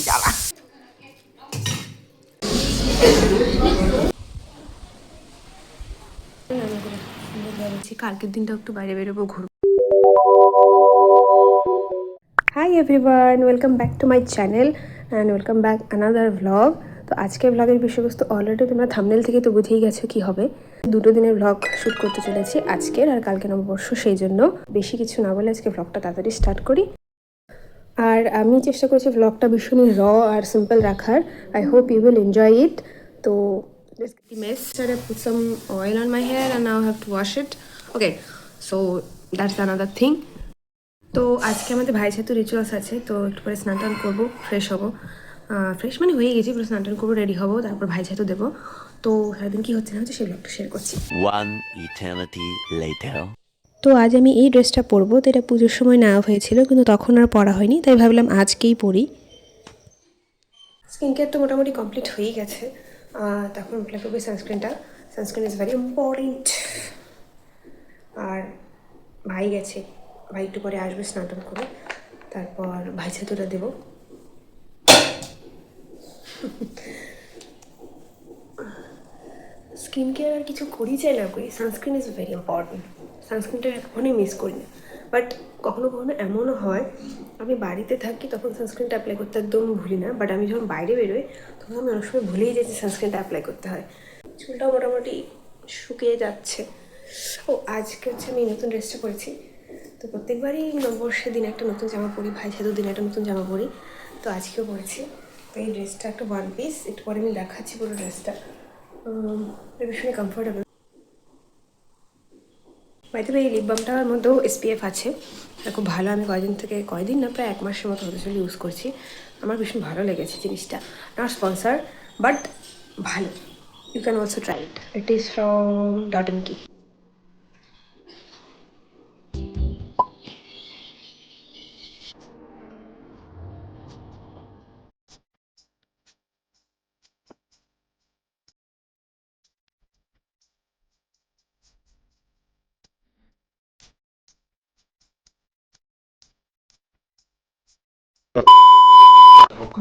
জ্বালা। কালকের দিনটা একটু বাইরে বেরোবো, ঘুরবো। Hi everyone, welcome back to my channel and welcome back another vlog. তো আজকের ভ্লগের বিষয়বস্তু অলরেডি তোমরা থাম্বনেল থেকে তো বুঝেই গেছো কী হবে। দুটো দিনের ভ্লগ শ্যুট করতে চলেছি, আজকের আর কালকে নববর্ষ, সেই জন্য বেশি কিছু না বলে আজকে ভ্লগটা তাড়াতাড়ি স্টার্ট করি। আর আমি চেষ্টা করছি ভ্লগটা ভীষণই র আর সিম্পল রাখার। I hope you will enjoy it. তো mess that I put some oil on my hair and now I have to wash it. Okay, so that's another thing. তো আজকে আমাদের ভাই যেহেতু রিচুয়ালস আছে, তো একটু পরে স্নান টান করবো, ফ্রেশ হবো। ফ্রেশ মানে হয়ে গেছি, পুরো স্নান টান করবো, রেডি হবো, তারপর ভাই যেহেতু দেবো। তো সারাদিন কী হচ্ছে না হচ্ছে সেই ব্লগটা শেয়ার করছি। One eternity later. তো আজ আমি এই ড্রেসটা পরবো। তো এটা পুজোর সময় নেওয়া হয়েছিল, কিন্তু তখন আর পরা হয়নি, তাই ভাবলাম আজকেই পরি। স্কিন কেয়ার তো মোটামুটি কমপ্লিট হয়েই গেছে। তখন অ্যাপ্লাই করবো সানস্ক্রিনটা। Sunscreen is very important. আর ভাই গেছে, ভাই একটু পরে আসবে স্নান টান করে, তারপর ভাই ছাতুটা দেবো। স্কিন কেয়ার আর কিছু করি চাই না করি, সানস্ক্রিন ইজ ভেরি ইম্পর্টেন্ট। সানস্ক্রিনটা কখনোই মিস করি না। বাট কখনো কখনো এমনও হয়, আমি বাড়িতে থাকি তখন সানস্ক্রিনটা অ্যাপ্লাই করতে একদম ভুলি না, বাট আমি যখন বাইরে বেরোই তখন আমি অনেক সময় ভুলেই যাই যে সানস্ক্রিনটা অ্যাপ্লাই করতে হয়। চুলটাও মোটামুটি শুকিয়ে যাচ্ছে। ও আজকে হচ্ছে আমি নতুন ড্রেসটা পরেছি। তো প্রত্যেকবারই নববর্ষের দিন একটা নতুন জামা পরি, ভাই সাধুর দিন একটা নতুন জামা পরি। তো আজকেও পরেছি। তো এই ড্রেসটা একটা ওয়ান পিস, একটু পরে আমি দেখাচ্ছি পুরো ড্রেসটা। ভীষণই কমফোর্টেবল। বাই দ্য ওয়ে, এই লিপ বামটার মধ্যেও SPF আছে, এটা খুব ভালো। আমি কয়দিন না, প্রায় 1 মাসের মতো হতে চলে ইউজ করছি। আমার ভীষণ ভালো লেগেছে জিনিসটা। নট স্পন্সার, বাট ভালো। You can also try it. It is from Dot and Key.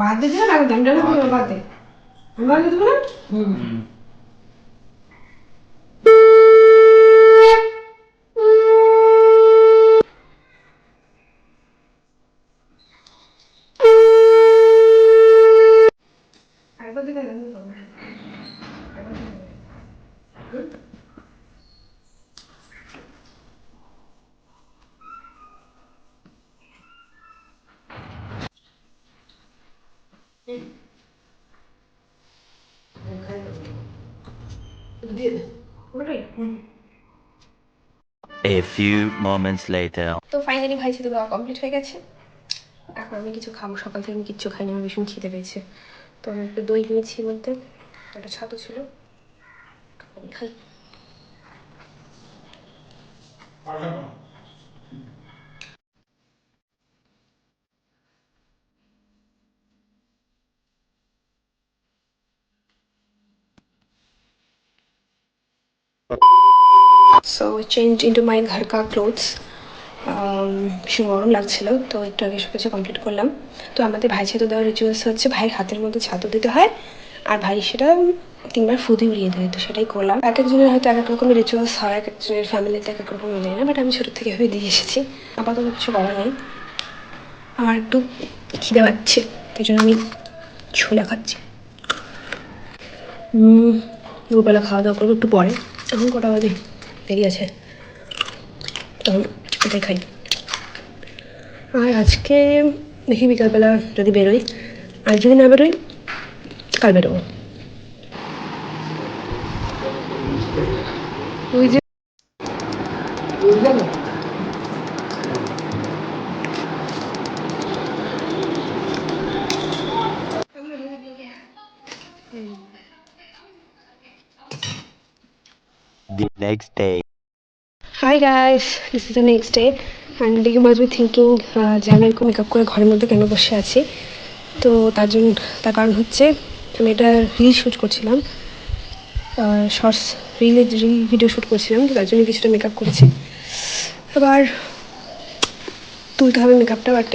বাদ দিয়ে দিও না, ঘন্টা বাদ দে, বাদ দিয়ে দেবো না। আরেকবার দিলে A few moments later. তো ফাইনালি ভাই সাথে দেওয়া কমপ্লিট হয়ে গেছে। এখন আমি কিছু খাবো, সকাল থেকে আমি কিচ্ছু খাইনি, আমার ভীষণ খিদে পেয়েছে। তো আমি একটু দই নিয়েছি, বলতে একটা ছাতু ছিল, খাই। সো চেঞ্জ ইন্টু মাই ঘর কা ক্লোথস। ভীষণ গরম লাগছিল, তো একটু আগে সব কিছু কমপ্লিট করলাম। তো আমাদের ভাই ছাতু দেওয়ার রিচুয়ালস হচ্ছে ভাইয়ের হাতের মধ্যে ছাতু দিতে হয়, আর ভাই সেটা 3বার ফুদি উড়িয়ে দেয়। তো সেটাই করলাম। এক একজনের হয়তো এক এক রকমের রিচুয়ালস হয়, এক একজনের ফ্যামিলিতে এক এক রকম দেয় না, বাট আমি ছোটো থেকে এভাবে দিয়ে এসেছি। আপাতত কিছু করা নেই। আমার একটু খিদে পাচ্ছে, তাই জন্য আমি ছোলা খাচ্ছি। দুপুরবেলা খাওয়া দাওয়া করবো একটু পরে। এখন কটা বাজে, দেরি আছে, তখন এটাই খাই। আর আজকে দেখি বিকালবেলা যদি বেরোই, আজ যদি না বেরোই কাল বেরোবো। ওই যে The next day. Hi guys, this is the next day and you must be thinking যে আমি এরকম মেকআপ করে ঘরের মধ্যে কেন বসে আছি। তো তার কারণ হচ্ছে আমি এটা রিল শ্যুট করছিলাম, শর্টস রিল ভিডিও শ্যুট করছিলাম, তো তার জন্য কিছুটা মেকআপ করেছি। আবার তুলতে হবে মেকআপটা, বাট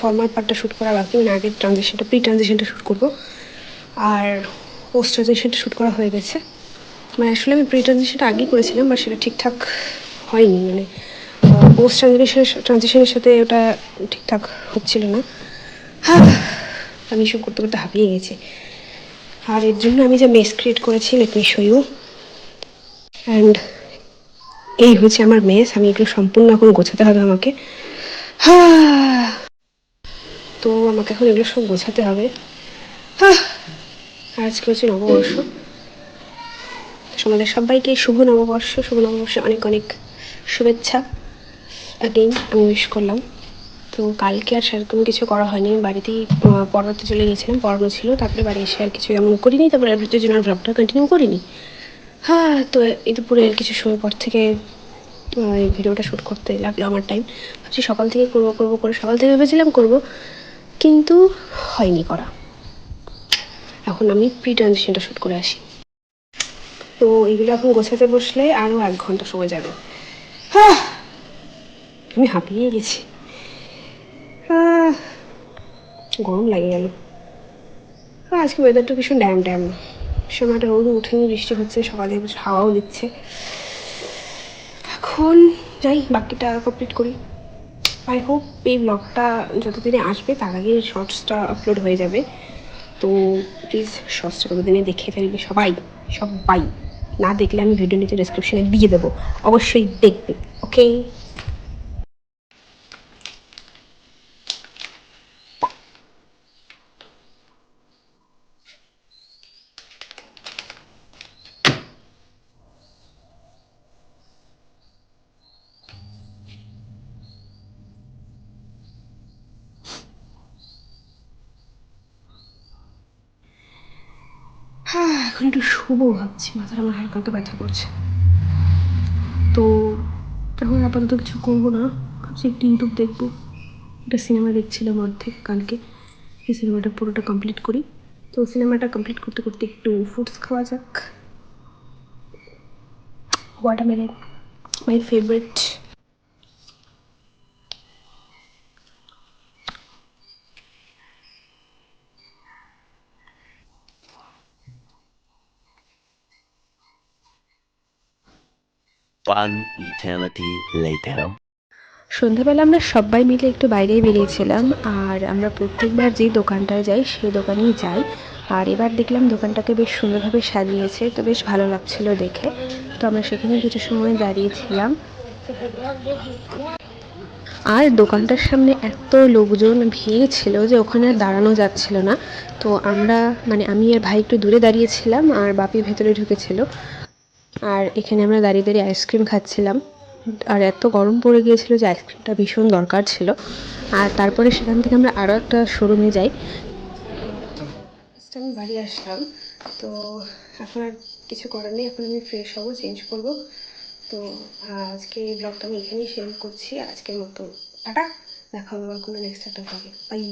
ফর্মাল পার্টটা শ্যুট করা বাকি, মানে আগের ট্রানজিশনটা প্রি ট্রানজিশনটা শ্যুট করবো, আর পোস্ট ট্রানজিশনটা শ্যুট করা হয়ে গেছে। মানে আসলে আমি প্রি ট্রানজিশনটা আগেই করেছিলাম, বাট সেটা ঠিকঠাক হয়নি, মানে পোস্ট ট্রানজিশনের সাথে ওটা ঠিকঠাক হচ্ছিল না। আমি এসব করতে করতে হাঁপিয়ে গেছি, আর এর জন্য আমি যে মেস ক্রিয়েট করেছি, let me show you. And এই হচ্ছে আমার মেস, আমি এগুলো সম্পূর্ণ এখন গোছাতে হবে আমাকে। তো আমাকে এখন এগুলো সব গোছাতে হবে। আর আজকে হচ্ছে নববর্ষ, তোমাদের সবাইকে শুভ নববর্ষ, শুভ নববর্ষে অনেক অনেক শুভেচ্ছা। অ্যাগেইন আমি উইশ করলাম। তো কালকে আর সেরকম কিছু করা হয়নি, আমি বাড়িতেই পড়াতে চলে গেছিলাম, পড়ানো ছিল, তারপরে বাড়ি এসে আর কিছু এমন করিনি, তারপরে আর ভিডিওর জন্য ব্লগটা কন্টিনিউ করিনি। তো এই দুপুরের কিছু সময় পর থেকে এই ভিডিওটা শ্যুট করতে লাগলো আমার টাইম। ভাবছি সকাল থেকে করবো করবো করে সকাল থেকে ভেবেছিলাম করবো, কিন্তু হয়নি করা। এখন আমি প্রি ট্রানজিশনটা শ্যুট করে আসি। তো এইগুলো এখন গোছাতে বসলে আরও 1 ঘন্টা সময় যাবে। আমি হাঁপিয়ে গেছি, গরম লাগে গেল। আজকে ওয়েদারটা ভীষণ ড্যাম ড্যাম, সময়টা রোদ উঠেনি, বৃষ্টি হচ্ছে, সকালে হাওয়াও দিচ্ছে। এখন যাই বাকিটা কমপ্লিট করি। আই হোপ এই ব্লগটা যতদিনে আসবে তার আগে শর্টসটা আপলোড হয়ে যাবে। তো প্লিজ শর্টসটা ততদিনে দেখে ফেলবে সবাই, সবাই। না দেখলে আমি ভিডিও নিচে ডিসক্রিপশনে দিয়ে দেবো, অবশ্যই দেখবে, ওকে? এখন একটু শুভ ভাবছি, মাথাটা আমার হালকা হালকা ব্যথা করছে। তো এখন আপাতত কিছু করবো না, ভাবছি একটু ইউটিউব দেখবো। একটা সিনেমা দেখছিলাম অর্ধেক কালকে, এই সিনেমাটা পুরোটা কমপ্লিট করি। তো সিনেমাটা কমপ্লিট করতে করতে একটু ফ্রুটস খাওয়া যাক। Watermelon, my favourite. One eternity later. সন্ধ্যাবেলা আমরা সবাই মিলে একটু বাইরেই বেরিয়েছিলাম, আর আমরা প্রত্যেকবার যেই দোকানটায় যাই সেই দোকানেই যাই। আর এবার দেখলাম দোকানটাকে বেশ সুন্দরভাবে সাজিয়েছে, তো বেশ ভালো লাগছিল দেখে। তো আমরা সেখানে কিছু সময় দাঁড়িয়েছিলাম, আর দোকানটার সামনে এত লোকজন ভিড় ছিল যে ওখানে আর দাঁড়ানো যাচ্ছিল না। তো আমরা, মানে আমি আর ভাই একটু দূরে দাঁড়িয়েছিলাম, আর বাপি ভেতরে ঢুকেছিল। আর এখানে আমরা দাঁড়িয়ে দাঁড়িয়ে আইসক্রিম খাচ্ছিলাম, আর এত গরম পড়ে গিয়েছিল যে আইসক্রিমটা ভীষণ দরকার ছিল। আর তারপরে সেখান থেকে আমরা আরও একটা শোরুমে যাই। আমি বাড়ি আসলাম, তো এখন আর কিছু করার নেই, এখন আমি ফ্রেশ হবো, চেঞ্জ করবো। তো আজকে এই ব্লগটা আমি এখানেই শেয়ার করছি, আজকের মতো টাটা। দেখা হবে আবার কোনো নেক্সট একটা ব্লগে, বাই।